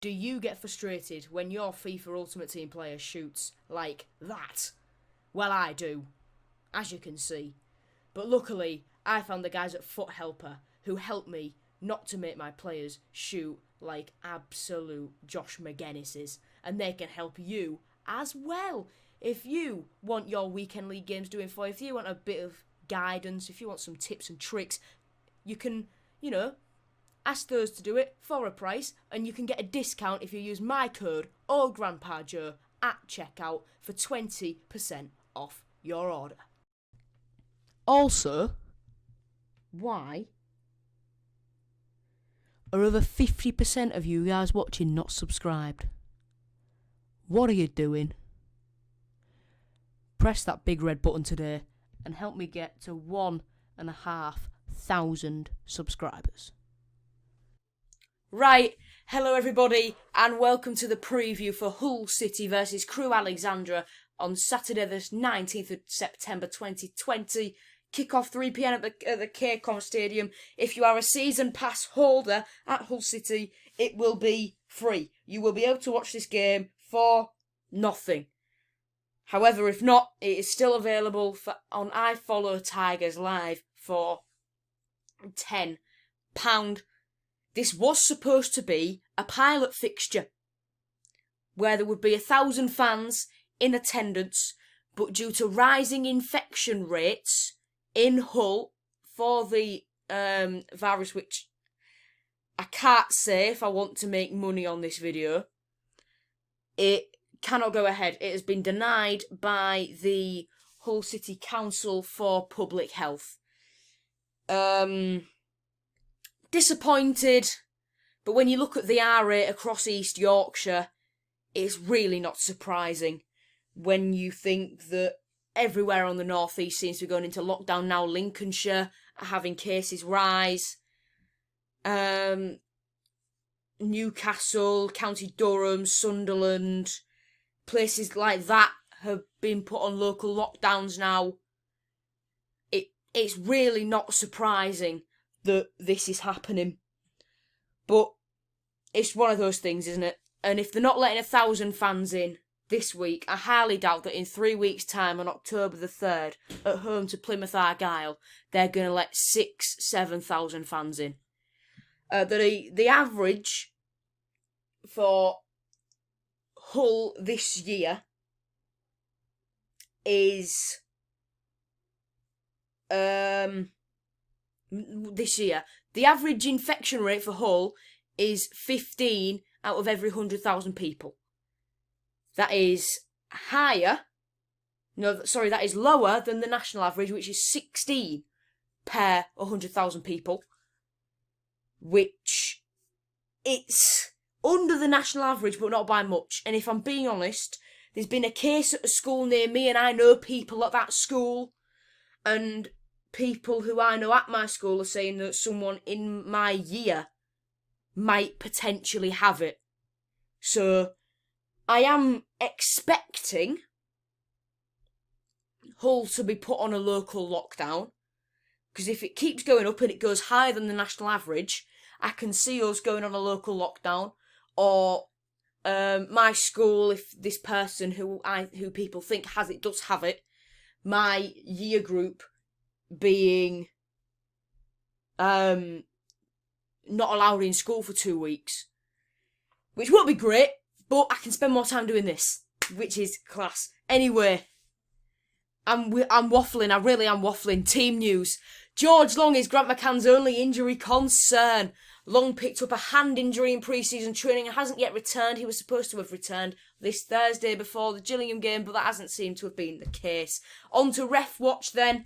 Do you get frustrated when your FIFA Ultimate Team player shoots like that? Well, I do, as you can see. But luckily, I found the guys at Foot Helper who helped me not to make my players shoot like absolute Josh McGinnises. And they can help you as well. If you want your weekend league games doing for you, if you want a bit of guidance, if you want some tips and tricks, you can, ask those to do it for a price, and you can get a discount if you use my code OldGrandpaJoe at checkout for 20% off your order. Also, why are over 50% of you guys watching not subscribed? What are you doing? Press that big red button today and help me get to 1,500 subscribers. Right, hello everybody, and welcome to the preview for Hull City versus Crewe Alexandra on Saturday the 19th of September 2020. Kick-off 3 p.m. at the KCOM Stadium. If you are a season pass holder at Hull City, it will be free. You will be able to watch this game for nothing. However, if not, it is still available on I Follow Tigers Live for £10. This was supposed to be a pilot fixture where there would be 1,000 fans in attendance, but due to rising infection rates in Hull for the virus, which I can't say if I want to make money on this video, it cannot go ahead. It has been denied by the Hull City Council for Public Health. Disappointed, but when you look at the R rate across East Yorkshire, it's really not surprising when you think that everywhere on the North East seems to be going into lockdown now. Lincolnshire are having cases rise. Newcastle, County Durham, Sunderland, places like that have been put on local lockdowns now. It's really not surprising that this is happening. But it's one of those things, isn't it? And if they're not letting 1,000 fans in this week, I highly doubt that in 3 weeks' time, on October the 3rd, at home to Plymouth Argyle, they're going to let 7,000 fans in. The average for Hull this year is the average infection rate for Hull is 15 out of every 100,000 people. That is that is lower than the national average, which is 16 per 100,000 people, which it's under the national average, but not by much. And if I'm being honest, there's been a case at a school near me, and I know people at that school, and people who I know at my school are saying that someone in my year might potentially have it. So I am expecting Hull to be put on a local lockdown, because if it keeps going up and it goes higher than the national average, I can see us going on a local lockdown, or my school, if this person who people think has it does have it, my year group being not allowed in school for 2 weeks, which won't be great, but I can spend more time doing this, which is class. Anyway, I'm waffling. I really am waffling. Team news. George Long is Grant McCann's only injury concern. Long picked up a hand injury in pre-season training and hasn't yet returned. He was supposed to have returned this Thursday before the Gillingham game, but that hasn't seemed to have been the case. On to ref watch then.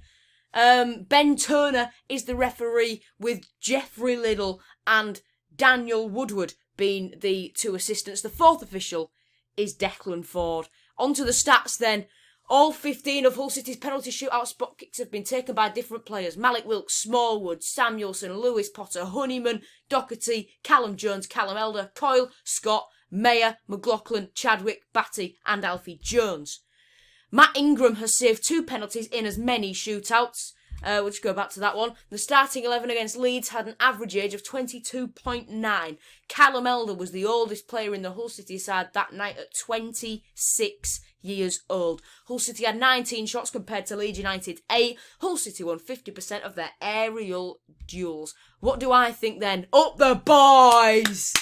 Ben Turner is the referee, with Jeffrey Liddle and Daniel Woodward being the 2 assistants. The 4th official is Declan Ford. On to the stats then. All 15 of Hull City's penalty shootout spot kicks have been taken by different players. Malik Wilkes, Smallwood, Samuelson, Lewis Potter, Honeyman, Doherty, Callum Jones, Callum Elder, Coyle, Scott, Mayer, McLaughlin, Chadwick, Batty and Alfie Jones. Matt Ingram has saved 2 penalties in as many shootouts. We'll just go back to that one. The starting 11 against Leeds had an average age of 22.9. Callum Elder was the oldest player in the Hull City side that night at 26 years old. Hull City had 19 shots compared to Leeds United 8. Hull City won 50% of their aerial duels. What do I think then? Up the boys!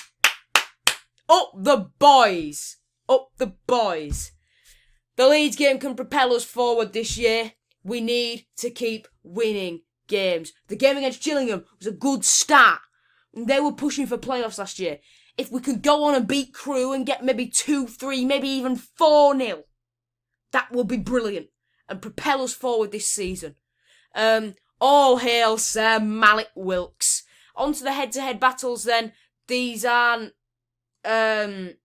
Up the boys! Up the boys! The Leeds game can propel us forward this year. We need to keep winning games. The game against Gillingham was a good start. They were pushing for playoffs last year. If we could go on and beat Crewe and get maybe 2-3, maybe even 4-0, that would be brilliant and propel us forward this season. All hail Sir Malik Wilkes. On to the head-to-head battles then. These aren't... I've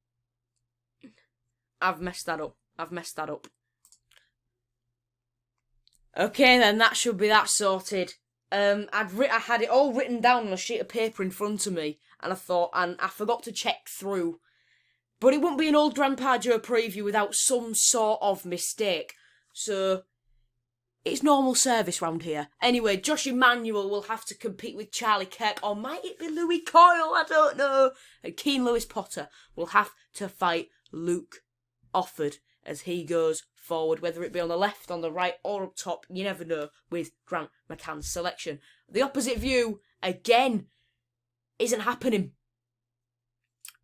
messed that up. Okay then, that should be that sorted. I had it all written down on a sheet of paper in front of me, and I forgot to check through. But it wouldn't be an Old Grandpa Joe preview without some sort of mistake. So, it's normal service round here. Anyway, Josh Emmanuel will have to compete with Charlie Kirk, or might it be Louis Coyle? I don't know. And Keane Lewis Potter will have to fight Luke Offord as he goes forward, whether it be on the left, on the right, or up top, you never know with Grant McCann's selection. The opposite view, again, isn't happening.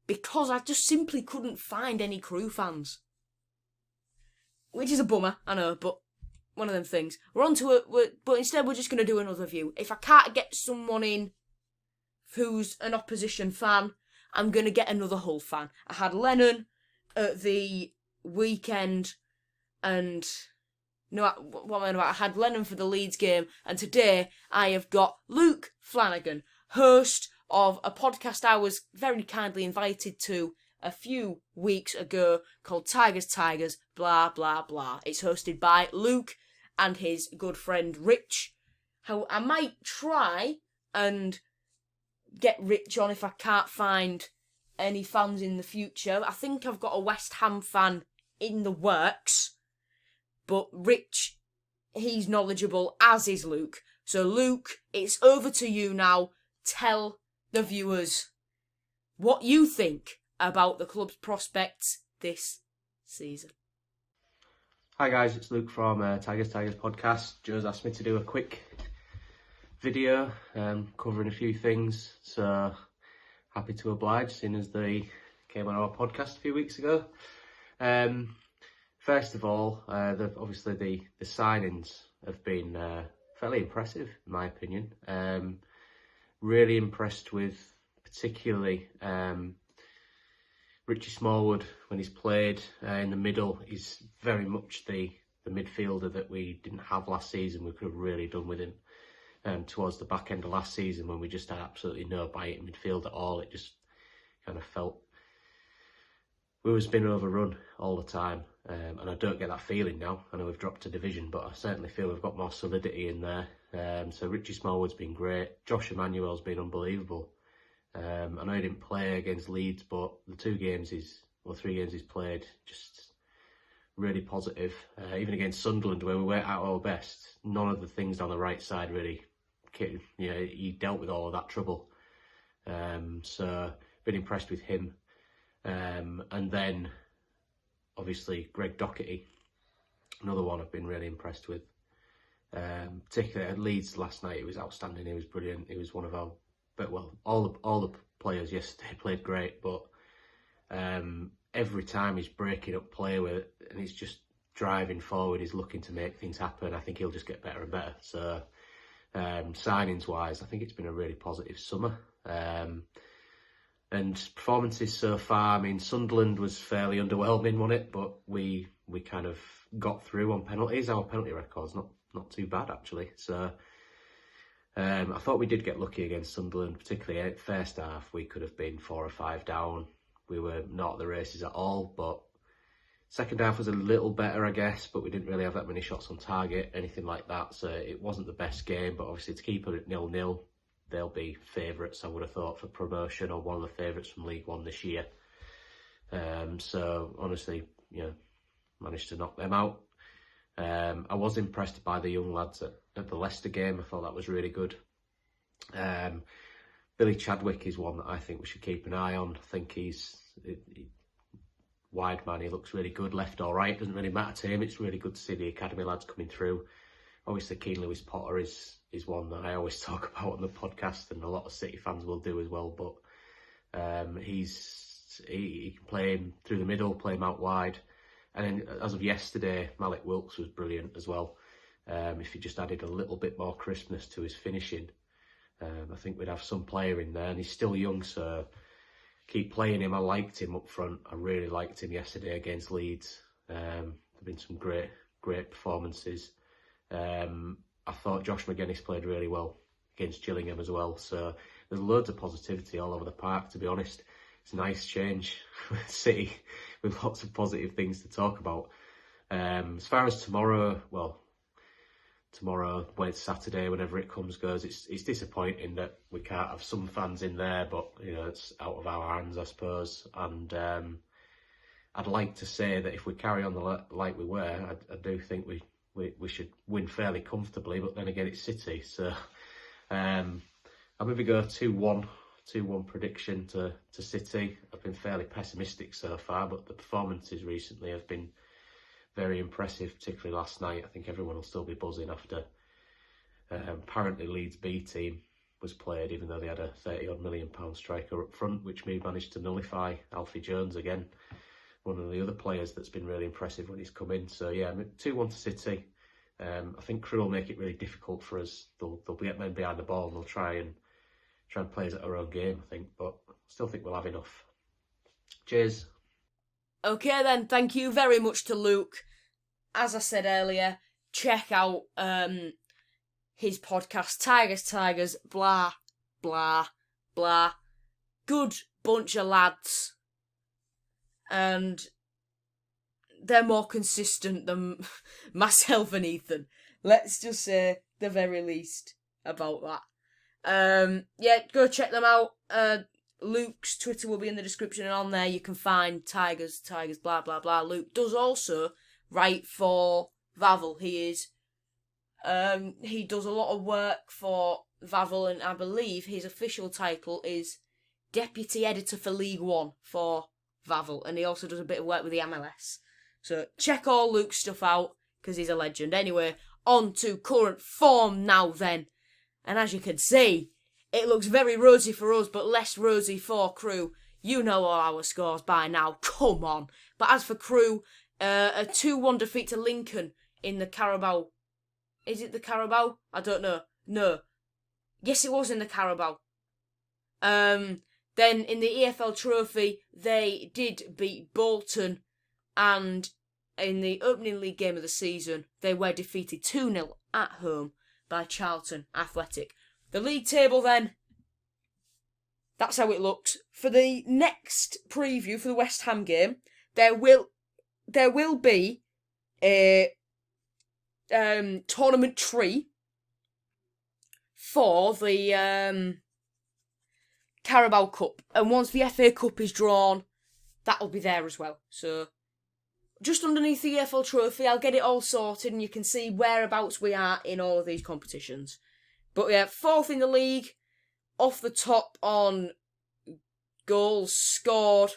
Because I just simply couldn't find any Crewe fans. Which is a bummer, I know, but one of them things. We're on to it, but instead we're just going to do another view. If I can't get someone in who's an opposition fan, I'm going to get another Hull fan. I had Lennon at the weekend, and no, what am I about? I had Lennon for the Leeds game, and today I have got Luke Flanagan, host of a podcast I was very kindly invited to a few weeks ago called Tigers, blah, blah, blah. It's hosted by Luke and his good friend Rich, who I might try and get Rich on if I can't find any fans in the future. I think I've got a West Ham fan in the works, but Rich, he's knowledgeable, as is Luke. So Luke, it's over to you now. Tell the viewers what you think about the club's prospects this season. Hi guys, it's Luke from Tigers podcast. Joe's asked me to do a quick video covering a few things, so happy to oblige, seeing as they came on our podcast a few weeks ago. First of all, obviously the signings have been fairly impressive, in my opinion. Really impressed with particularly Richie Smallwood when he's played in the middle. He's very much the midfielder that we didn't have last season. We could have really done with him towards the back end of last season when we just had absolutely no bite in midfield at all. It just kind of felt we was being overrun all the time, and I don't get that feeling now. I know we've dropped a division, but I certainly feel we've got more solidity in there. So Richie Smallwood's been great. Josh Emmanuel's been unbelievable. I know he didn't play against Leeds, but the 3 games he's played, just really positive. Even against Sunderland, where we weren't at our best, none of the things on the right side really, he dealt with all of that trouble. So been impressed with him. And then obviously Greg Docherty, another one I've been really impressed with. Particularly at Leeds last night, he was outstanding. He was brilliant. He was one of our, all the players yesterday played great, but every time he's breaking up play with it and he's just driving forward, he's looking to make things happen. I think he'll just get better and better. So signings wise, I think it's been a really positive summer. And performances so far, I mean, Sunderland was fairly underwhelming, wasn't it? But we kind of got through on penalties. Our penalty record's not too bad, actually. So I thought we did get lucky against Sunderland, particularly at first half. We could have been 4 or 5 down. We were not at the races at all, but second half was a little better, I guess, but we didn't really have that many shots on target, anything like that. So it wasn't the best game, but obviously to keep it at 0-0, they'll be favourites, I would have thought, for promotion, or one of the favourites from League One this year. So honestly, managed to knock them out. I was impressed by the young lads at at the Leicester game. I thought that was really good. Billy Chadwick is one that I think we should keep an eye on. I think he's wide man. He looks really good, left or right, doesn't really matter to him. It's really good to see the academy lads coming through. Obviously, Keane Lewis Potter is one that I always talk about on the podcast, and a lot of City fans will do as well. But he can play him through the middle, play him out wide. And then, as of yesterday, Malik Wilks was brilliant as well. If he just added a little bit more crispness to his finishing, I think we'd have some player in there. And he's still young, so keep playing him. I liked him up front. I really liked him yesterday against Leeds. There've been some great performances. I thought Josh McGuinness played really well against Gillingham as well. So there's loads of positivity all over the park, to be honest. It's a nice change for City with lots of positive things to talk about. As far as tomorrow, when it's Saturday, whenever it comes, goes, it's disappointing that we can't have some fans in there, but it's out of our hands, I suppose. And I'd like to say that if we carry on like we were, I do think we should win fairly comfortably, but then again, it's City. So I'll maybe go 2-1 prediction to City. I've been fairly pessimistic so far, but the performances recently have been very impressive, particularly last night. I think everyone will still be buzzing after apparently Leeds B team was played, even though they had a £30-odd million striker up front, which we managed to nullify. Alfie Jones again, one of the other players that's been really impressive when he's come in. So yeah, 2-1 to City. I think Crewe will make it really difficult for us. They'll get men behind the ball and they'll try and play us at our own game, I think, but I still think we'll have enough. Cheers. Okay then, thank you very much to Luke. As I said earlier, check out his podcast, Tigers, blah, blah, blah. Good bunch of lads. And they're more consistent than myself and Ethan. Let's just say the very least about that. Yeah, go check them out. Luke's Twitter will be in the description, and on there you can find Tigers, blah, blah, blah. Luke does also write for Vavel. He does a lot of work for Vavel, and I believe his official title is Deputy Editor for League One for Vavel, and he also does a bit of work with the MLS. So check all Luke's stuff out, because he's a legend. Anyway, on to current form now then. And as you can see, it looks very rosy for us, but less rosy for Crewe. You know all our scores by now. Come on. But as for Crewe, a 2-1 defeat to Lincoln in the Carabao. Is it the Carabao? I don't know. No. Yes, it was in the Carabao. Then in the EFL Trophy, they did beat Bolton. And in the opening league game of the season, they were defeated 2-0 at home by Charlton Athletic. The league table then, that's how it looks. For the next preview for the West Ham game, there will be a tournament tree for the Carabao Cup. And once the FA Cup is drawn, that'll be there as well. So just underneath the EFL Trophy, I'll get it all sorted and you can see whereabouts we are in all of these competitions. But yeah, 4th in the league, off the top on goals scored,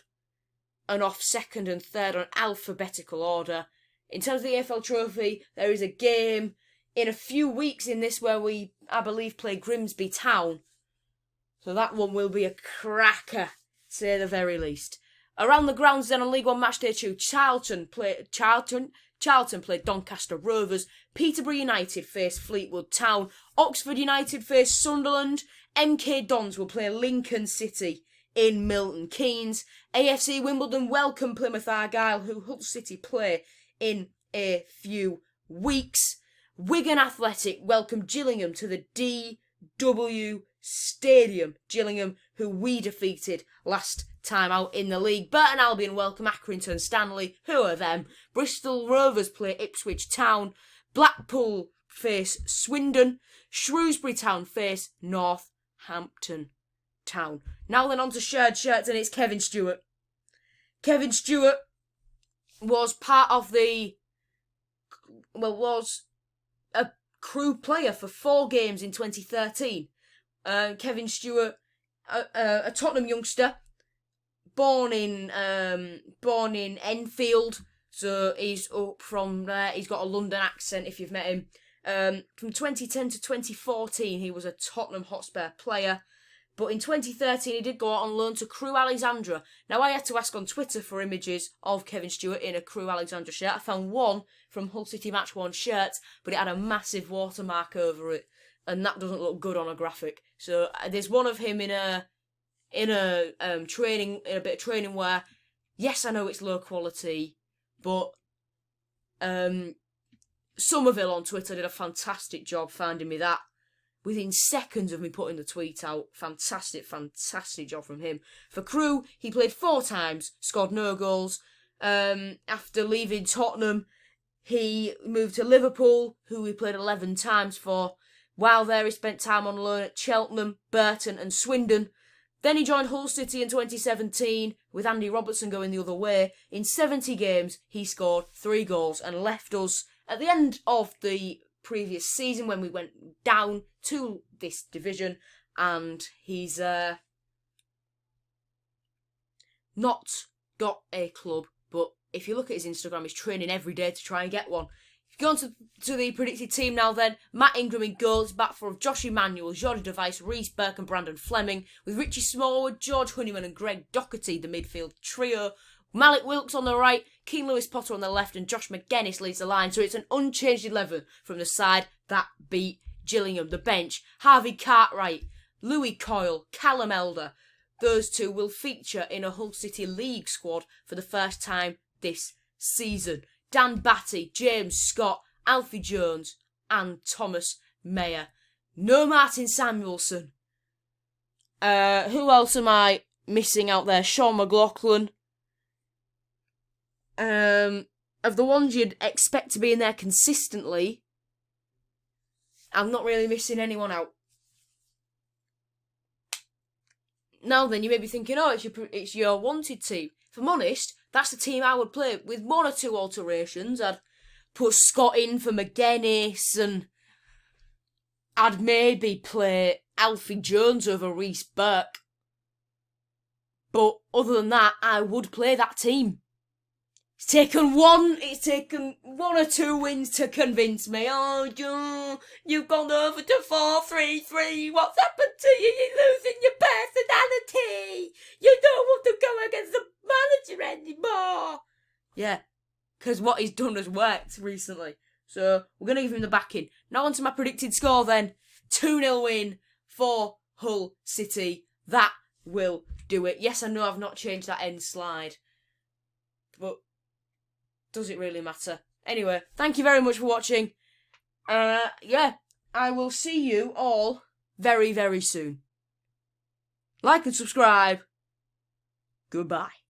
and off 2nd and 3rd on alphabetical order. In terms of the EFL Trophy, there is a game in a few weeks in this where we, I believe, play Grimsby Town. So that one will be a cracker, to say the very least. Around the grounds then on League One Matchday 2, Charlton played Doncaster Rovers, Peterborough United faced Fleetwood Town, Oxford United faced Sunderland, MK Dons will play Lincoln City in Milton Keynes, AFC Wimbledon welcome Plymouth Argyle, who Hull City play in a few weeks. Wigan Athletic welcome Gillingham to the DW Stadium. Gillingham, who we defeated last time out in the league. Burton Albion welcome Accrington Stanley. Who are them? Bristol Rovers play Ipswich Town. Blackpool face Swindon. Shrewsbury Town face Northampton Town. Now then on to shared shirts, and it's Kevin Stewart. Kevin Stewart was part of was a Crewe player for 4 games in 2013. Kevin Stewart, a Tottenham youngster, born in Enfield, so he's up from there. He's got a London accent if you've met him. From 2010 to 2014, he was a Tottenham Hotspur player. But in 2013, he did go out on loan to Crewe Alexandra. Now, I had to ask on Twitter for images of Kevin Stewart in a Crewe Alexandra shirt. I found one from Hull City Match 1 shirt, but it had a massive watermark over it, and that doesn't look good on a graphic. So there's one of him in a bit of training wear. Yes, I know it's low quality, but Somerville on Twitter did a fantastic job finding me that. Within seconds of me putting the tweet out. Fantastic job from him. For Crewe, he played 4 times, scored no goals. After leaving Tottenham, he moved to Liverpool, who he played 11 times for. While there, he spent time on loan at Cheltenham, Burton and Swindon. Then he joined Hull City in 2017, with Andy Robertson going the other way. In 70 games, he scored 3 goals and left us at the end of the previous season when we went down to this division, and he's not got a club, but if you look at his Instagram, he's training every day to try and get one. If you go on to the predicted team now then, Matt Ingram in goal, is back for Josh Emmanuel, Jordi Device, Reece Burke and Brandon Fleming, with Richie Smallwood, George Honeyman and Greg Docherty, the midfield trio. Malik Wilkes on the right, Keane Lewis Potter on the left and Josh McGuinness leads the line. So it's an unchanged 11 from the side that beat Gillingham. The bench, Harvey Cartwright, Louis Coyle, Callum Elder. Those 2 will feature in a Hull City League squad for the first time this season. Dan Batty, James Scott, Alfie Jones and Thomas Mayer. No Martin Samuelson. Who else am I missing out there? Sean McLaughlin. Of the ones you'd expect to be in there consistently, I'm not really missing anyone out. Now then, you may be thinking, oh, it's your wanted team. If I'm honest, that's the team I would play with 1 or 2 alterations. I'd put Scott in for McGuinness, and I'd maybe play Alfie Jones over Reece Burke. But other than that, I would play that team. It's taken one or 2 wins to convince me. Oh, you've gone over to 4-3-3. What's happened to you? You're losing your personality. You don't want to go against the manager anymore. Yeah, because what he's done has worked recently. So we're going to give him the backing. Now on to my predicted score then. 2-0 win for Hull City. That will do it. Yes, I know I've not changed that end slide, but does it really matter? Anyway, thank you very much for watching. Yeah, I will see you all very, very soon. Like and subscribe. Goodbye.